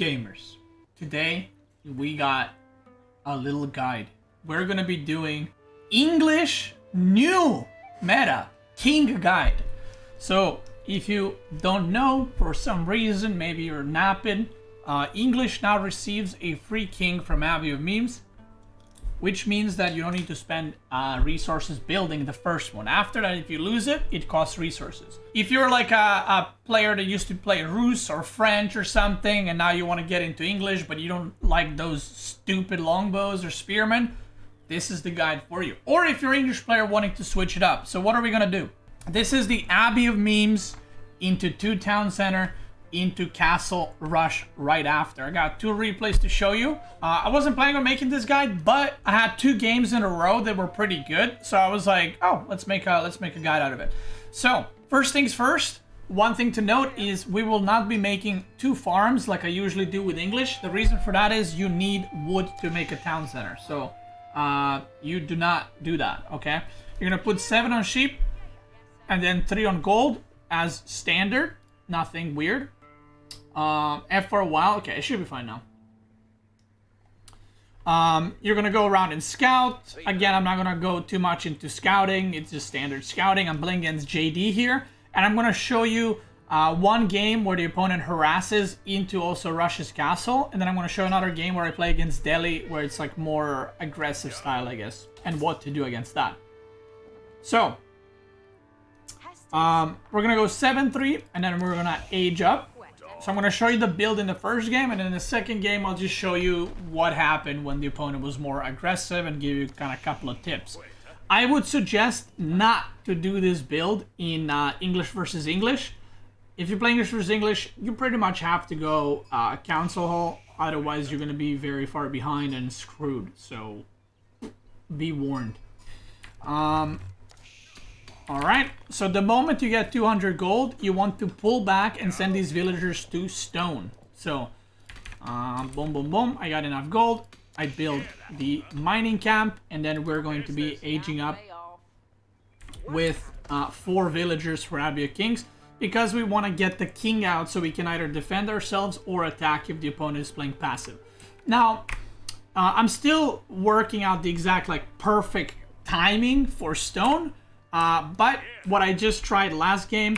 gamers? Today we got a little guide. We're gonna be doing English new meta king guide. So if you don't know, for some reason, maybe you're napping, English now receives a free king from Abbey of Memes, which means that you don't need to spend resources building the first one. After that, if you lose it, it costs resources. If you're like a player that used to play Rus or French or something, and now you want to get into English, but you don't like those stupid longbows or spearmen, this is the guide for you. Or if you're an English player wanting to switch it up. So what are we gonna do? This is the Abbey of Memes into 2 Town Center, into Castle Rush right after. I got 2 replays to show you. I wasn't planning on making this guide, but I had 2 games in a row that were pretty good. So I was like, oh, let's make a guide out of it. So first things first, one thing to note is we will not be making 2 farms like I usually do with English. The reason for that is you need wood to make a town center. So you do not do that, okay? You're gonna put 7 on sheep and then 3 on gold as standard, nothing weird. F for a while. Okay, it should be fine now. You're gonna go around and scout. Again, I'm not gonna go too much into scouting. It's just standard scouting. I'm playing against JD here, and I'm gonna show you one game where the opponent harasses into also Rush's castle, and then I'm gonna show another game where I play against Delhi, where it's like more aggressive style, I guess, and what to do against that. So we're gonna go 7-3, and then we're gonna age up. So I'm going to show you the build in the first game, and then in the second game, I'll just show you what happened when the opponent was more aggressive and give you kind of a couple of tips. I would suggest not to do this build in English versus English. If you play English versus English, you pretty much have to go Council Hall. Otherwise, you're going to be very far behind and screwed. So be warned. Alright, so the moment you get 200 gold, you want to pull back and send these villagers to stone. So, boom, boom, boom, I got enough gold. I build the mining camp, and then we're going to be aging up with 4 villagers for Abbey of Kings, because we want to get the king out so we can either defend ourselves or attack if the opponent is playing passive. Now, I'm still working out the exact, like, perfect timing for stone. But what I just tried last game,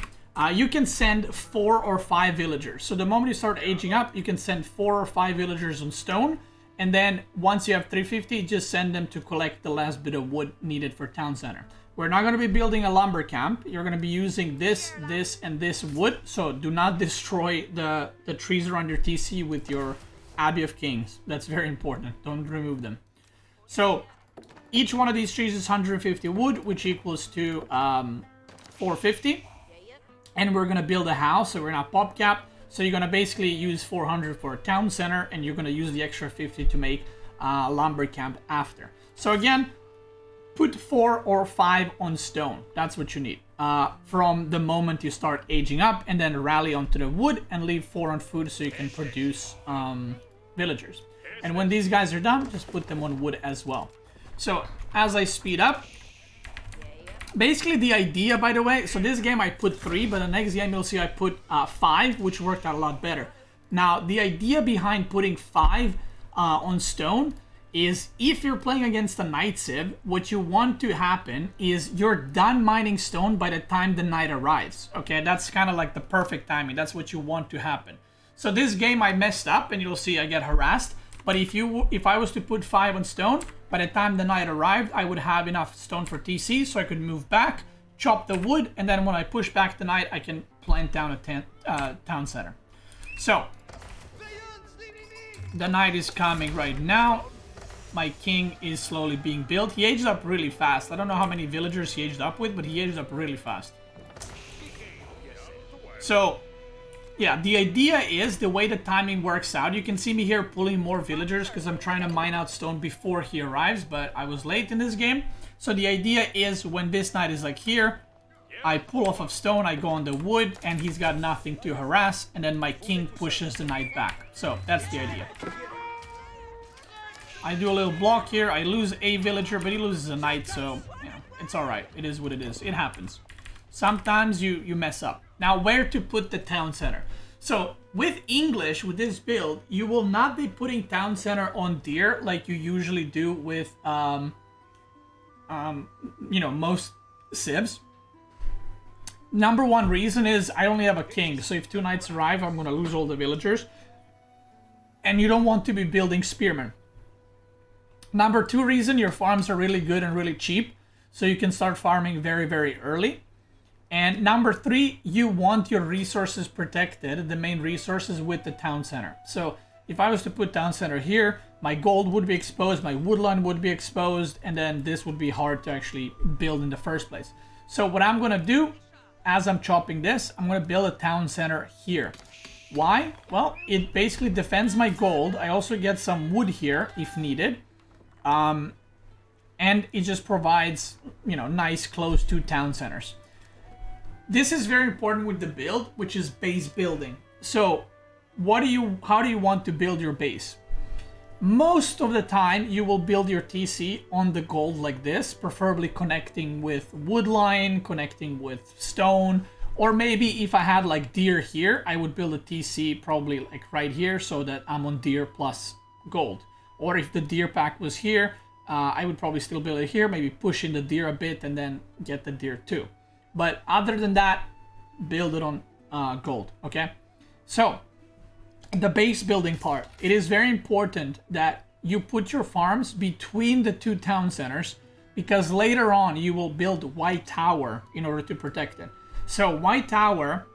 you can send 4 or 5 villagers. So the moment you start aging up, you can send 4 or 5 villagers on stone. And then once you have 350, just send them to collect the last bit of wood needed for town center. We're not going to be building a lumber camp. You're going to be using this, and this wood. So do not destroy the trees around your TC with your Abbey of Kings. That's very important. Don't remove them. So each one of these trees is 150 wood, which equals to 450. And we're going to build a house, so we're not pop cap. So you're going to basically use 400 for a town center, and you're going to use the extra 50 to make a lumber camp after. So again, put 4 or 5 on stone. That's what you need. From the moment you start aging up, and then rally onto the wood and leave 4 on food so you can produce villagers. And when these guys are done, just put them on wood as well. So, as I speed up, basically the idea, by the way, so this game I put 3, but the next game you'll see I put 5, which worked out a lot better. Now, the idea behind putting 5 on stone is if you're playing against a night civ, what you want to happen is you're done mining stone by the time the night arrives. Okay, that's kind of like the perfect timing. That's what you want to happen. So this game I messed up, and you'll see I get harassed. But if I was to put 5 on stone, by the time the night arrived, I would have enough stone for TC, so I could move back, chop the wood, and then when I push back the night, I can plant down a town center. So, the night is coming right now. My king is slowly being built. He aged up really fast. I don't know how many villagers he aged up with, but he aged up really fast. So, yeah, the idea is the way the timing works out. You can see me here pulling more villagers because I'm trying to mine out stone before he arrives, but I was late in this game. So the idea is when this knight is like here, I pull off of stone, I go on the wood, and he's got nothing to harass, and then my king pushes the knight back. So that's the idea. I do a little block here. I lose a villager, but he loses a knight, so you know, it's alright. It is what it is. It happens. Sometimes you mess up. Now, where to put the town center? So with English, with this build, you will not be putting town center on deer like you usually do with, most civs. Number one reason is I only have a king, so if 2 knights arrive, I'm going to lose all the villagers. And you don't want to be building spearmen. Number 2 reason, your farms are really good and really cheap, so you can start farming very, very early. And number 3, you want your resources protected, the main resources, with the town center. So if I was to put town center here, my gold would be exposed, my woodland would be exposed, and then this would be hard to actually build in the first place. So what I'm going to do, as I'm chopping this, I'm going to build a town center here. Why? Well, it basically defends my gold. I also get some wood here if needed. And it just provides, nice close to town centers. This is very important with the build, which is base building. So how do you want to build your base? Most of the time, you will build your TC on the gold like this, preferably connecting with wood line, connecting with stone, or maybe if I had like deer here, I would build a TC probably like right here so that I'm on deer plus gold. Or if the deer pack was here, I would probably still build it here, maybe push in the deer a bit and then get the deer too. But other than that, build it on gold, okay? So, the base building part. It is very important that you put your farms between the 2 town centers, because later on you will build White Tower in order to protect it. So White Tower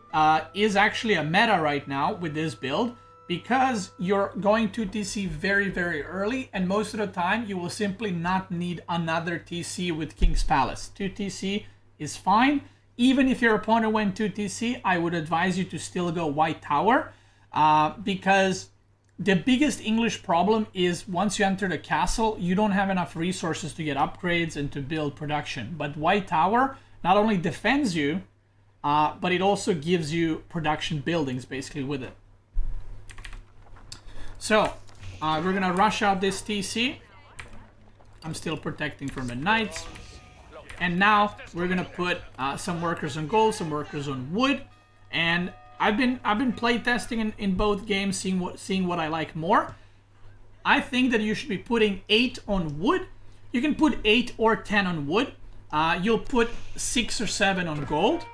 is actually a meta right now with this build, because you're going to TC very, very early, and most of the time you will simply not need another TC with King's Palace. 2 TC is fine. Even if your opponent went 2 TC, I would advise you to still go White Tower, because the biggest English problem is once you enter the castle, you don't have enough resources to get upgrades and to build production. But White Tower not only defends you, but it also gives you production buildings basically with it. So we're gonna rush out this TC. I'm still protecting from the knights. And now we're gonna put some workers on gold, some workers on wood, and I've been playtesting in both games, seeing what I like more. I think that you should be putting 8 on wood. You can put 8 or 10 on wood. You'll put 6 or 7 on gold,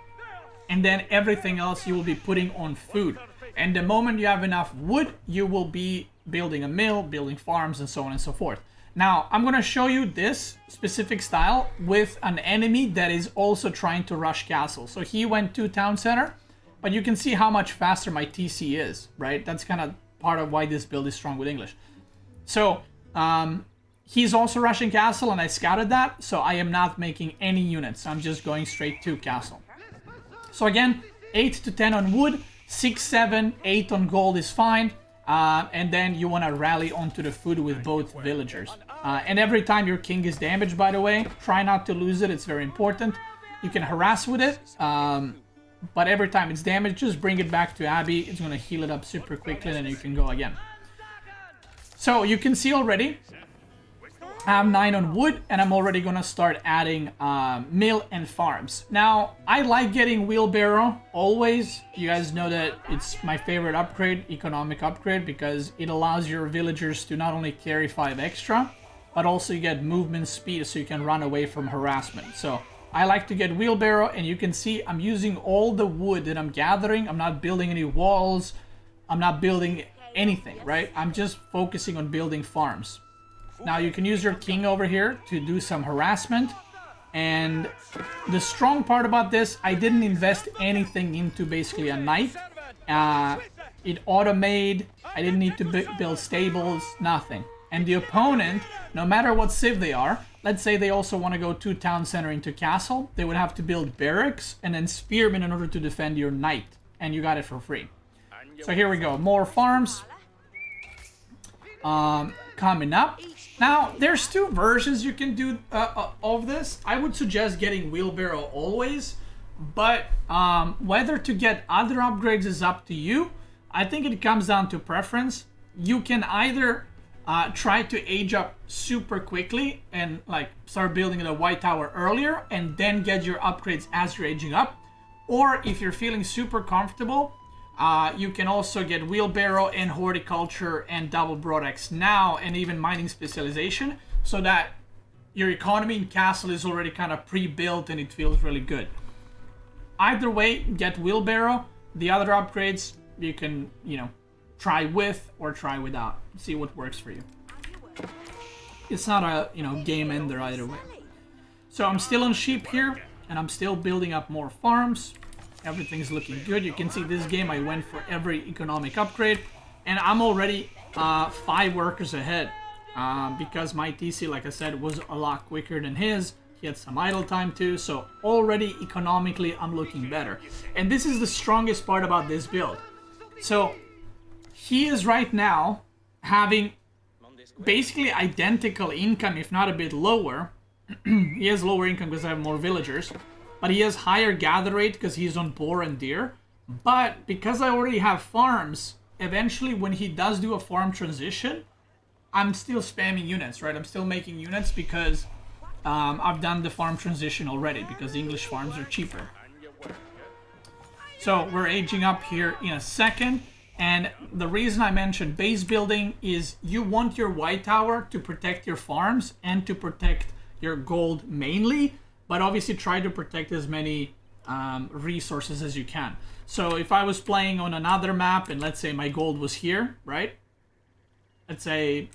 and then everything else you will be putting on food. And the moment you have enough wood, you will be building a mill, building farms, and so on and so forth. Now, I'm going to show you this specific style with an enemy that is also trying to rush castle. So he went to town center, but you can see how much faster my TC is, right? That's kind of part of why this build is strong with English. So he's also rushing castle, and I scouted that, so I am not making any units. I'm just going straight to castle. So again, 8 to 10 on wood, 6, 7, 8 on gold is fine. And then you want to rally onto the food with both villagers. And every time your king is damaged, by the way, try not to lose it. It's very important. You can harass with it, but every time it's damaged, just bring it back to Abbey. It's going to heal it up super quickly, and then you can go again. So you can see already, I have 9 on wood, and I'm already going to start adding mill and farms. Now, I like getting wheelbarrow always. You guys know that it's my favorite upgrade, economic upgrade, because it allows your villagers to not only carry 5 extra, but also you get movement speed so you can run away from harassment. So I like to get wheelbarrow, and you can see I'm using all the wood that I'm gathering. I'm not building any walls. I'm not building anything, right? I'm just focusing on building farms. Now you can use your king over here to do some harassment. And the strong part about this, I didn't invest anything into basically a knight. It auto-made. I didn't need to build stables, nothing. And the opponent, no matter what civ they are, let's say they also want to go to town center into castle, they would have to build barracks and then spearmen in order to defend your knight. And you got it for free. So here we go, more farms coming up. Now, there's 2 versions you can do of this. I would suggest getting wheelbarrow always, but whether to get other upgrades is up to you. I think it comes down to preference. You can either try to age up super quickly and like start building the White Tower earlier and then get your upgrades as you're aging up. Or if you're feeling super comfortable You can also get wheelbarrow and horticulture and double broadex now, and even mining specialization, so that your economy in castle is already kind of pre-built and it feels really good. Either way, get wheelbarrow. The other upgrades you can, try with or try without. See what works for you. It's not a, game ender either way. So I'm still on sheep here, and I'm still building up more farms. Everything's looking good. You can see this game I went for every economic upgrade, and I'm already 5 workers ahead because my TC, like I said, was a lot quicker than his. He had some idle time too, so already economically I'm looking better. And this is the strongest part about this build. So he is right now having basically identical income, if not a bit lower. He has lower income because I have more villagers, but he has higher gather rate because he's on boar and deer. But because I already have farms, eventually when he does do a farm transition, I'm still spamming units, right? I'm still making units because I've done the farm transition already, because English farms are cheaper. So we're aging up here in a second. And the reason I mentioned base building is you want your white tower to protect your farms and to protect your gold mainly, but obviously try to protect as many resources as you can. So if I was playing on another map and let's say my gold was here, right? Let's say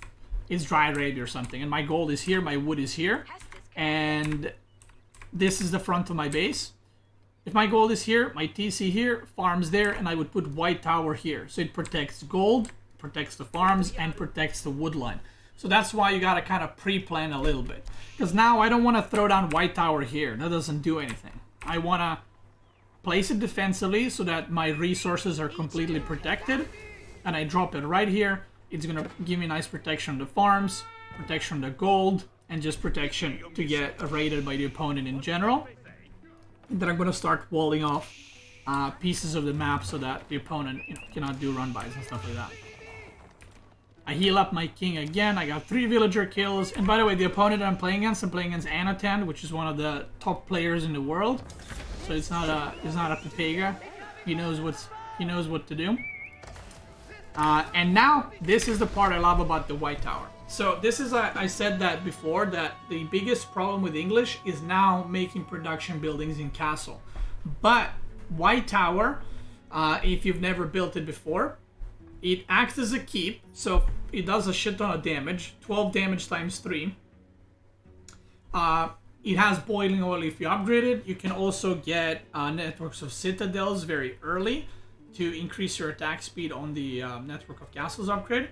it's Dry Arabia or something, and my gold is here, my wood is here, and this is the front of my base. If my gold is here, my TC here, farms there, and I would put white tower here. So it protects gold, protects the farms, and protects the wood line. So that's why you gotta kind of pre-plan a little bit. Because now I don't want to throw down white tower here. That doesn't do anything. I want to place it defensively so that my resources are completely protected. And I drop it right here. It's gonna give me nice protection on the farms, protection on the gold, and just protection to get raided by the opponent in general. And then I'm gonna start walling off pieces of the map so that the opponent cannot do run-bys and stuff like that. I heal up my king again. I got 3 villager kills. And by the way, the opponent I'm playing against Anatan, which is one of the top players in the world. So it's not a Pepega. He knows what to do. And now this is the part I love about the white tower. So this is, I said that before, that the biggest problem with English is now making production buildings in castle. But white tower, if you've never built it before, it acts as a keep, so it does a shit ton of damage, 12 damage times 3. It has boiling oil if you upgrade it. You can also get networks of citadels very early to increase your attack speed on the network of castles upgrade.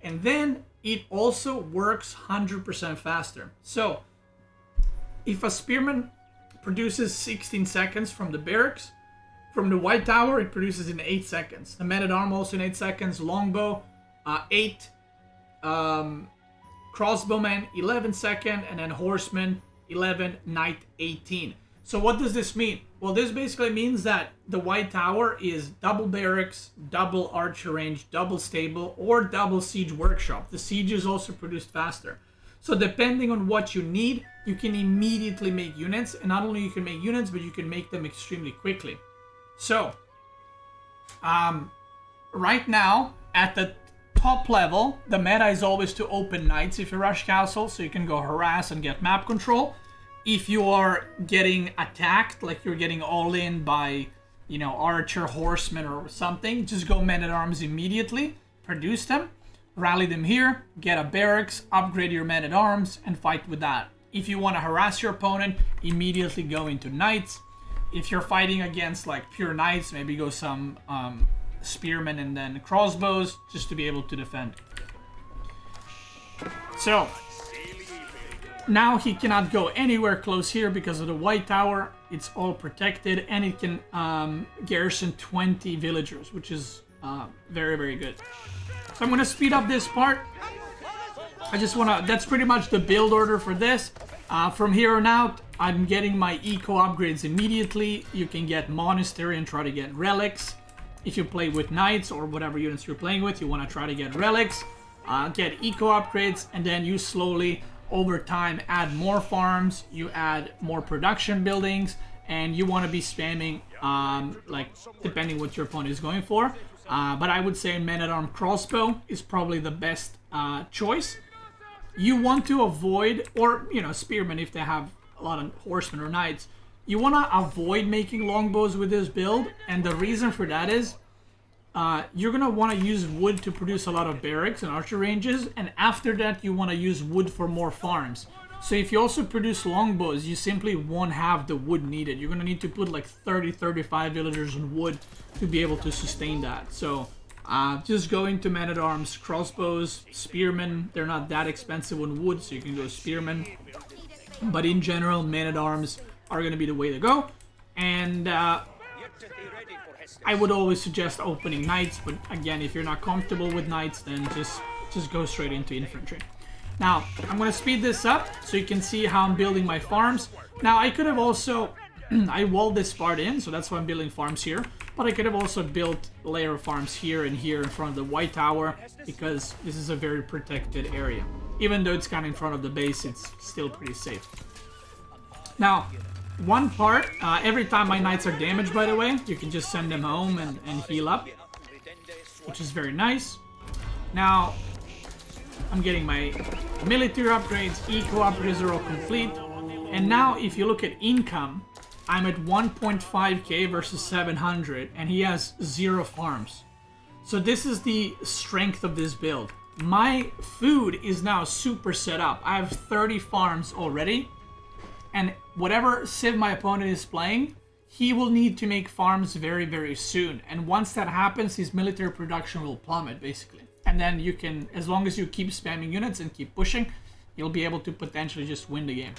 And then it also works 100% faster. So if a spearman produces 16 seconds from the barracks, from the white tower it produces in 8 seconds. The man-at-arm also in 8 seconds, longbow 8, crossbowman 11 seconds, and then horseman 11, knight 18. So what does this mean? Well, this basically means that the white tower is double barracks, double archer range, double stable, or double siege workshop. The siege is also produced faster. So depending on what you need, you can immediately make units. And not only you can make units, but you can make them extremely quickly. So, right now, at the top level, the meta is always to open knights if you rush castle, so you can go harass and get map control. If you are getting attacked, like you're getting all in by, archer, horseman, or something, just go men-at-arms immediately, produce them, rally them here, get a barracks, upgrade your men-at-arms, and fight with that. If you want to harass your opponent, immediately go into knights. If you're fighting against like pure knights, maybe go some spearmen and then crossbows, just to be able to defend. So now he cannot go anywhere close here because of the white tower. It's all protected, and it can garrison 20 villagers, which is very, very good. So I'm going to speed up this part. I just want to, that's pretty much the build order for this. From here on out, I'm getting my eco upgrades immediately. You can get monastery and try to get relics. If you play with knights or whatever units you're playing with, you want to try to get relics, get eco upgrades, and then you slowly, over time, add more farms, you add more production buildings, and you want to be spamming like depending what your opponent is going for. But I would say man-at-arm crossbow is probably the best choice. You want to avoid, or you know, spearmen if they have a lot of horsemen or knights. You want to avoid making longbows with this build, and the reason for that is you're going to want to use wood to produce a lot of barracks and archer ranges, and after that you want to use wood for more farms. So if you also produce longbows, you simply won't have the wood needed. You're going to need to put like 30-35 villagers on wood to be able to sustain that. So just go into man-at-arms, crossbows, spearmen. They're not that expensive on wood, so you can go spearmen. But in general, man-at-arms are going to be the way to go. And I would always suggest opening knights, but again, if you're not comfortable with knights, then just go straight into infantry. Now, I'm going to speed this up so you can see how I'm building my farms. Now, I could have also, I walled this part in, so that's why I'm building farms here. But I could have also built a layer of farms here and here in front of the White Tower, because this is a very protected area. Even though it's kind of in front of the base, it's still pretty safe. Now, one part, every time my knights are damaged, by the way, you can just send them home and heal up, which is very nice. Now, I'm getting my military upgrades, eco upgrades are all complete. And now, if you look at income, I'm at 1.5k versus 700, and he has 0 farms. So this is the strength of this build. My food is now super set up. I have 30 farms already. And whatever civ my opponent is playing, he will need to make farms very, very soon. And once that happens, his military production will plummet, basically. And then you can, as long as you keep spamming units and keep pushing, you'll be able to potentially just win the game.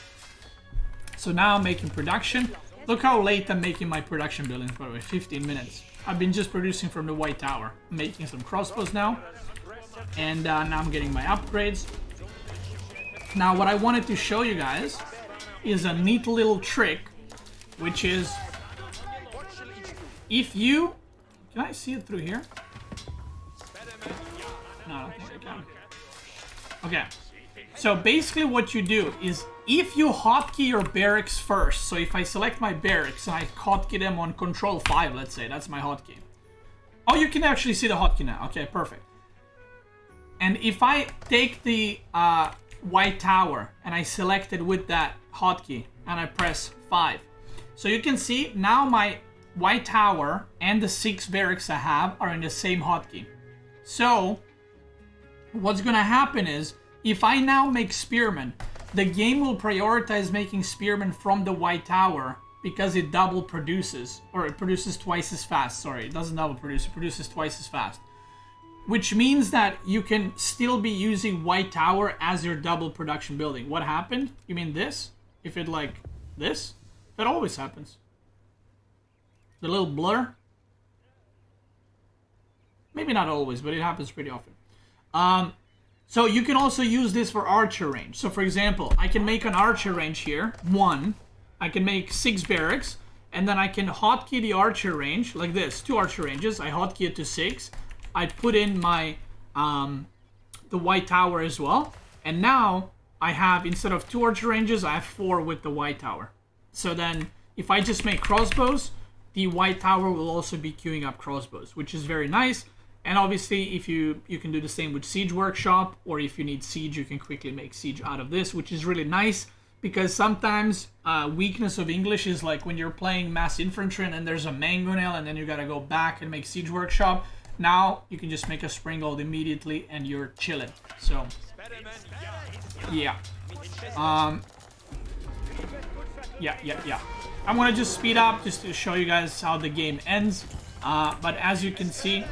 So now I'm making production. Look how late I'm making my production buildings, by the way, 15 minutes. I've been just producing from the White Tower. I'm making some crossbows now. And now I'm getting my upgrades. Now what I wanted to show you guys is a neat little trick, which is if you... Can I see it through here? No, I don't think I can. Okay. So basically what you do is if you hotkey your barracks first, so if I select my barracks and I hotkey them on control 5, let's say, that's my hotkey. Oh, you can actually see the hotkey now. Okay, perfect. And if I take the White Tower and I select it with that hotkey and I press 5. So you can see now my White Tower and the 6 barracks I have are in the same hotkey. So what's gonna happen is if I now make spearmen, the game will prioritize making spearmen from the White Tower because it double produces, or it produces twice as fast. Sorry, it doesn't double produce, it produces twice as fast. Which means that you can still be using White Tower as your double production building. What happened? You mean this? If it like this? That always happens. The little blur? Maybe not always, but it happens pretty often. So you can also use this for archer range. So for example, I can make an archer range here, 1. I can make 6 barracks, and then I can hotkey the archer range like this, 2 archer ranges. I hotkey it to 6. I put in my the White Tower as well, and now I have, instead of 2 archer ranges, I have 4 with the White Tower. So then if I just make crossbows, the White Tower will also be queuing up crossbows, which is very nice. And obviously, if you can do the same with Siege Workshop, or if you need Siege, you can quickly make Siege out of this, which is really nice, because sometimes weakness of English is like when you're playing Mass Infantry and then there's a Mangonel and then you gotta go back and make Siege Workshop. Now, you can just make a Springald immediately and you're chilling. So, yeah. Yeah. I'm gonna just speed up just to show you guys how the game ends. But as you can see,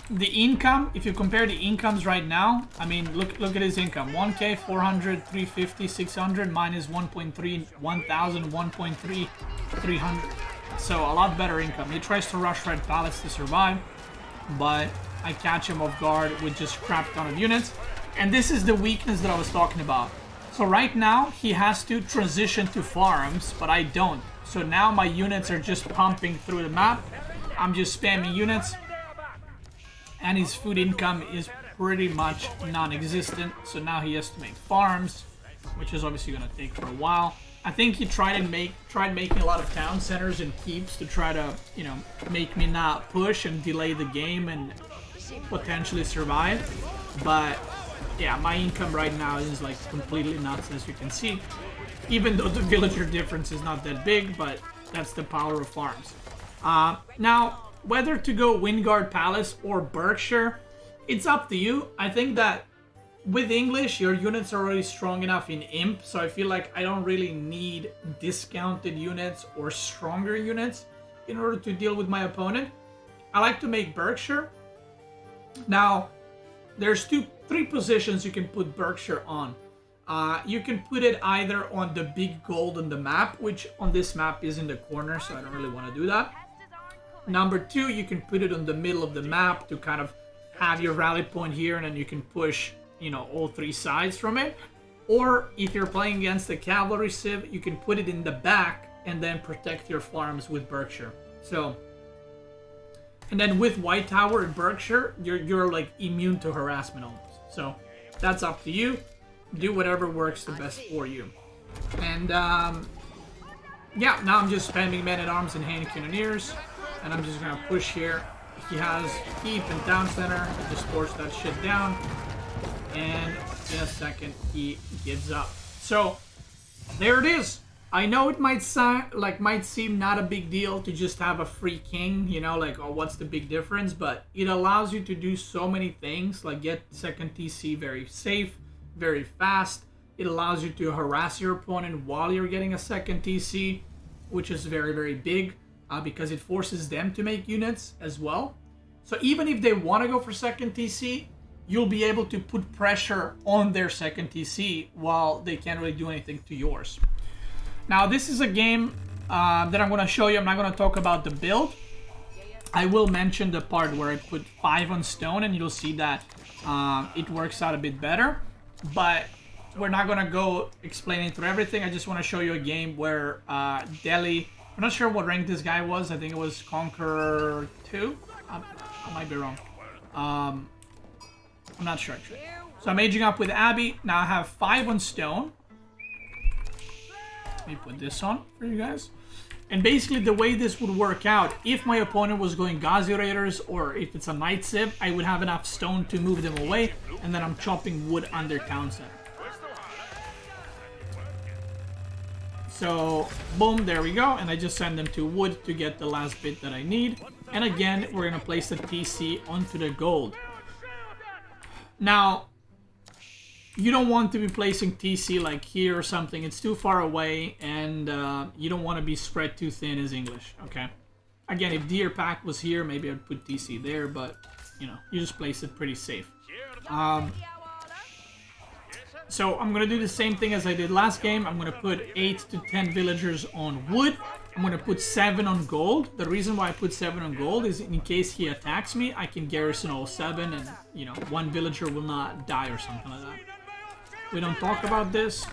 the income, if you compare the incomes right now, I mean, look at his income. 1k, 400, 350, 600, minus 1.3, 1000, 1.3, 300. So a lot better income. He tries to rush Red Palace to survive, but I catch him off guard with just crap ton of units. And this is the weakness that I was talking about. So right now, he has to transition to farms, but I don't. So now my units are just pumping through the map. I'm just spamming units, and his food income is pretty much non-existent. So now he has to make farms, which is obviously going to take for a while. I think he tried making a lot of town centers and keeps to try to, you know, make me not push and delay the game and potentially survive. But yeah, my income right now is like completely nuts, as you can see. Even though the villager difference is not that big, but that's the power of farms. Now, whether to go Wingard Palace or Berkshire, it's up to you. I think that with English, your units are already strong enough in Imp, so I feel like I don't really need discounted units or stronger units in order to deal with my opponent. I like to make Berkshire. Now, there's three positions you can put Berkshire on. You can put it either on the big gold on the map, which on this map is in the corner, so I don't really want to do that. Number 2, you can put it on the middle of the map to kind of have your rally point here, and then you can push, you know, all 3 sides from it. Or if you're playing against a cavalry civ, you can put it in the back and then protect your farms with Berkshire. So, and then with White Tower and Berkshire, you're like immune to harassment almost. So that's up to you. Do whatever works the best for you. And yeah, now I'm just spamming men-at-arms and hand cannoneers, and I'm just gonna push here. He has keep and town center. He just force that shit down, and in a second he gives up. So there it is. I know it might seem not a big deal to just have a free king, you know, like, oh, what's the big difference? But it allows you to do so many things, like get second TC very safe, very fast. It allows you to harass your opponent while you're getting a second TC, which is very, very big because it forces them to make units as well. So even if they want to go for second TC, you'll be able to put pressure on their second TC while they can't really do anything to yours. Now, this is a game that I'm going to show you. I'm not going to talk about the build. I will mention the part where I put 5 on stone, and you'll see that it works out a bit better. But we're not going to go explaining through everything. I just want to show you a game where Delhi... I'm not sure what rank this guy was. I think it was Conqueror 2. I might be wrong. I'm not sure, actually. So I'm aging up with Abby. Now I have 5 on stone. Let me put this on for you guys. And basically the way this would work out, if my opponent was going Ghazi Raiders or if it's a Night Civ, I would have enough stone to move them away, and then I'm chopping wood under town center. So, boom, there we go, and I just send them to wood to get the last bit that I need. And again, we're gonna place the TC onto the gold. Now, you don't want to be placing TC like here or something. It's too far away, and you don't want to be spread too thin as English, okay? Again, if Deer Pack was here, maybe I'd put TC there, but, you know, you just place it pretty safe. So I'm going to do the same thing as I did last game. I'm going to put 8 to 10 villagers on wood. I'm going to put 7 on gold. The reason why I put 7 on gold is in case he attacks me, I can garrison all 7 and, you know, 1 villager will not die or something like that. We don't talk about this.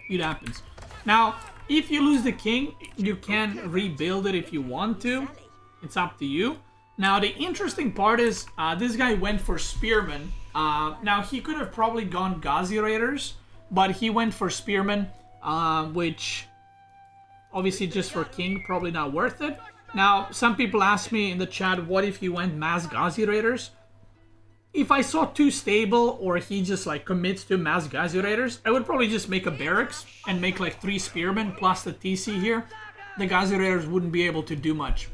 It happens. Now, if you lose the king, you can rebuild it if you want to. It's up to you. Now, the interesting part is this guy went for Spearmen. Now, he could have probably gone Ghazi Raiders, but he went for Spearmen, which obviously just for king, probably not worth it. Now, some people ask me in the chat, what if he went mass Ghazi Raiders? If I saw too stable or he just like commits to mass Ghazi Raiders, I would probably just make a barracks and make like 3 Spearmen plus the TC here. The Ghazi Raiders wouldn't be able to do much.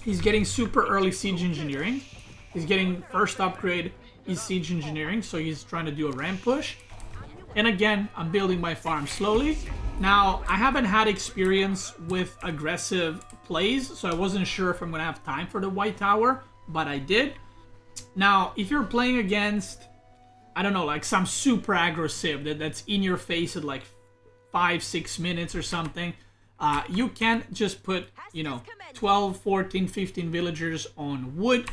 He's getting super early siege engineering. He's getting first upgrade is siege engineering, so he's trying to do a ramp push. And again, I'm building my farm slowly. Now, I haven't had experience with aggressive plays, so I wasn't sure if I'm going to have time for the White Tower, but I did. Now, if you're playing against, I don't know, like some super aggressive that's in your face at like 5-6 minutes or something, you can just put, you know, 12, 14, 15 villagers on wood,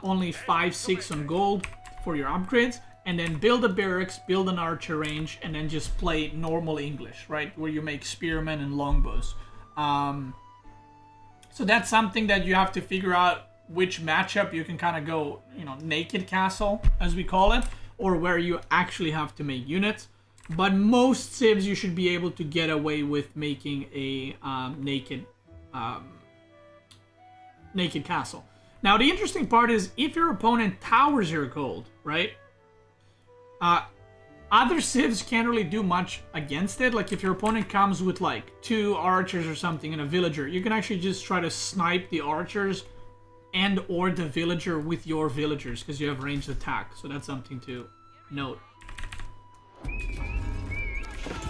only 5-6 on gold for your upgrades, and then build a barracks, build an archer range, and then just play normal English, right? Where you make spearmen and longbows. So that's something that you have to figure out which matchup you can kind of go, you know, naked castle, as we call it, or where you actually have to make units. But most civs you should be able to get away with making a naked castle. Now the interesting part is if your opponent towers your gold, right? Other civs can't really do much against it. Like if your opponent comes with like 2 archers or something and a villager, you can actually just try to snipe the archers and or the villager with your villagers because you have ranged attack. So that's something to note.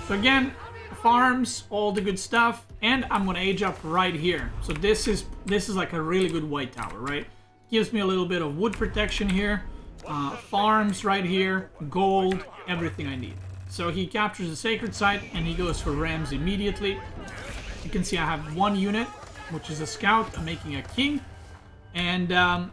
So again, farms, all the good stuff, and I'm gonna age up right here. So this is like a really good white tower, right? Gives me a little bit of wood protection here. Farms right here, gold, everything I need. So he captures the sacred site and he goes for rams immediately. You can see I have 1 unit, which is a scout. I'm making a king. And I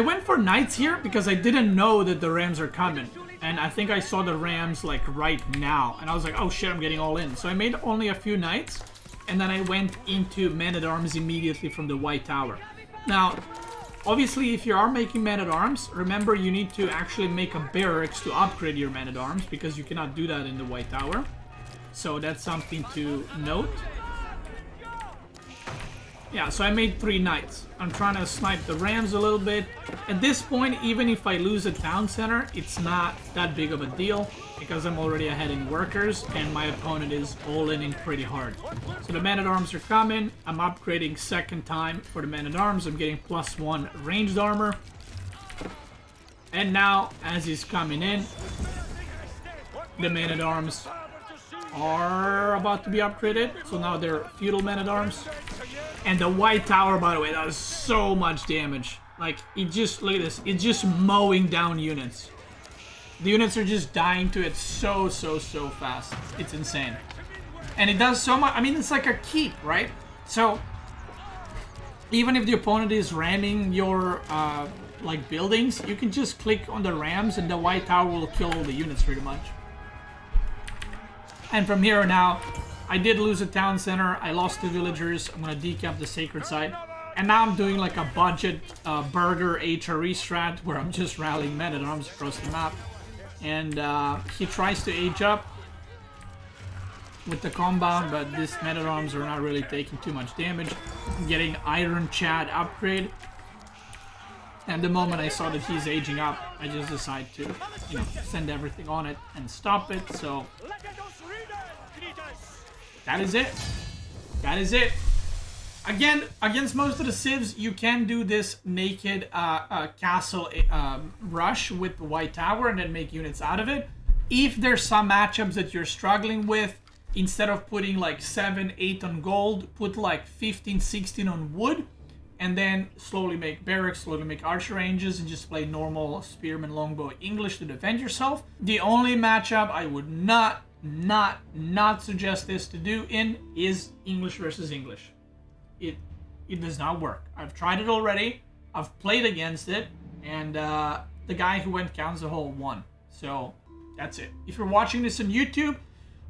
went for knights here because I didn't know that the rams are coming. And I think I saw the rams like right now. And I was like, oh shit, I'm getting all in. So I made only a few knights. And then I went into men-at-arms immediately from the white tower. Now, obviously, if you are making men-at-arms, remember you need to actually make a barracks to upgrade your men-at-arms because you cannot do that in the white tower. So that's something to note. Yeah, so I made 3 knights. I'm trying to snipe the rams a little bit. At this point, even if I lose a town center, it's not that big of a deal because I'm already ahead in workers and my opponent is all-inning pretty hard. So the men-at-arms are coming. I'm upgrading second time for the men-at-arms. I'm getting +1 ranged armor. And now, as he's coming in, the men-at-arms are about to be upgraded. So now they're feudal men-at-arms. And the white tower, by the way, that was so much damage. Like, it just, look at this. It's just mowing down units. The units are just dying to it so fast. It's insane. And it does so much. I mean, it's like a keep, right? So, even if the opponent is ramming your, like, buildings, you can just click on the rams and the white tower will kill all the units pretty much. And from here on out, I did lose a town center. I lost 2 villagers. I'm going to decap the sacred site. And now I'm doing like a budget burger HRE strat where I'm just rallying men-at-arms across the map. And he tries to age up with the compound, but these men-at-arms are not really taking too much damage. I'm getting Iron Chad upgrade. And the moment I saw that he's aging up, I just decided to, you know, send everything on it and stop it. So that is it. That is it. Again, against most of the civs, you can do this naked castle rush with the white tower and then make units out of it. If there's some matchups that you're struggling with, instead of putting like 7, 8 on gold, put like 15, 16 on wood, and then slowly make barracks, slowly make archer ranges, and just play normal spearman, longbow, English to defend yourself. The only matchup I would not suggest this to do in is English versus English. It does not work. I've tried it already. I've played against it, and the guy who went counts the hole won. So that's it. If you're watching this on YouTube,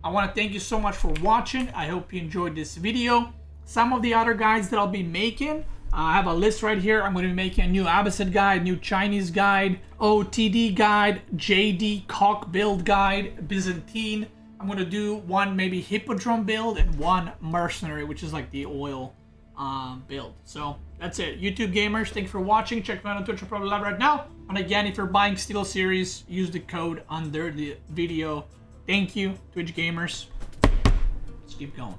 I want to thank you so much for watching. I hope you enjoyed this video. Some of the other guides that I'll be making, I have a list right here. I'm going to be making a new Abbasid guide, new Chinese guide, OTD guide, JD cock build guide, Byzantine. I'm going to do one maybe Hippodrome build and one Mercenary, which is like the oil build. So that's it. YouTube gamers, thanks for watching. Check me out on Twitch. I'm probably live right now. And again, if you're buying Steel Series, use the code under the video. Thank you, Twitch gamers. Let's keep going.